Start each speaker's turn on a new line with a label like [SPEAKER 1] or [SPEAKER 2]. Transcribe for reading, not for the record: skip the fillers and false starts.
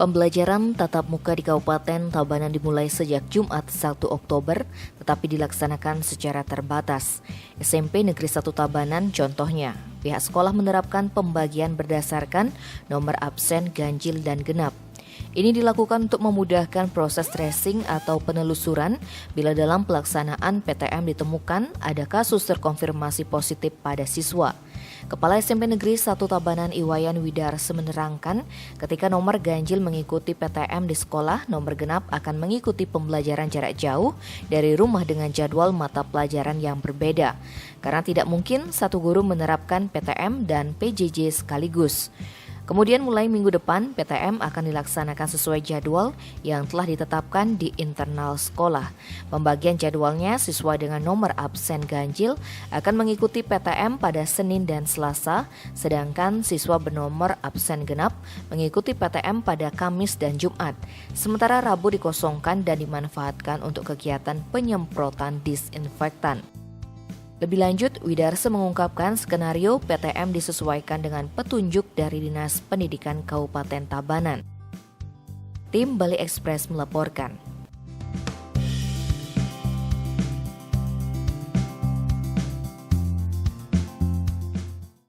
[SPEAKER 1] Pembelajaran tatap muka di Kabupaten Tabanan dimulai sejak Jumat 1 Oktober, tetapi dilaksanakan secara terbatas. SMP Negeri 1 Tabanan contohnya, pihak sekolah menerapkan pembagian berdasarkan nomor absen, ganjil, dan genap. Ini dilakukan untuk memudahkan proses tracing atau penelusuran bila dalam pelaksanaan PTM ditemukan ada kasus terkonfirmasi positif pada siswa. Kepala SMP Negeri 1 Tabanan Iwayan Widarse menerangkan, ketika nomor ganjil mengikuti PTM di sekolah, nomor genap akan mengikuti pembelajaran jarak jauh dari rumah dengan jadwal mata pelajaran yang berbeda. Karena tidak mungkin satu guru menerapkan PTM dan PJJ sekaligus. Kemudian mulai minggu depan, PTM akan dilaksanakan sesuai jadwal yang telah ditetapkan di internal sekolah. Pembagian jadwalnya siswa dengan nomor absen ganjil akan mengikuti PTM pada Senin dan Selasa, sedangkan siswa bernomor absen genap mengikuti PTM pada Kamis dan Jumat. Sementara Rabu dikosongkan dan dimanfaatkan untuk kegiatan penyemprotan disinfektan. Lebih lanjut, Widarse mengungkapkan skenario PTM disesuaikan dengan petunjuk dari Dinas Pendidikan Kabupaten Tabanan. Tim Bali Express melaporkan.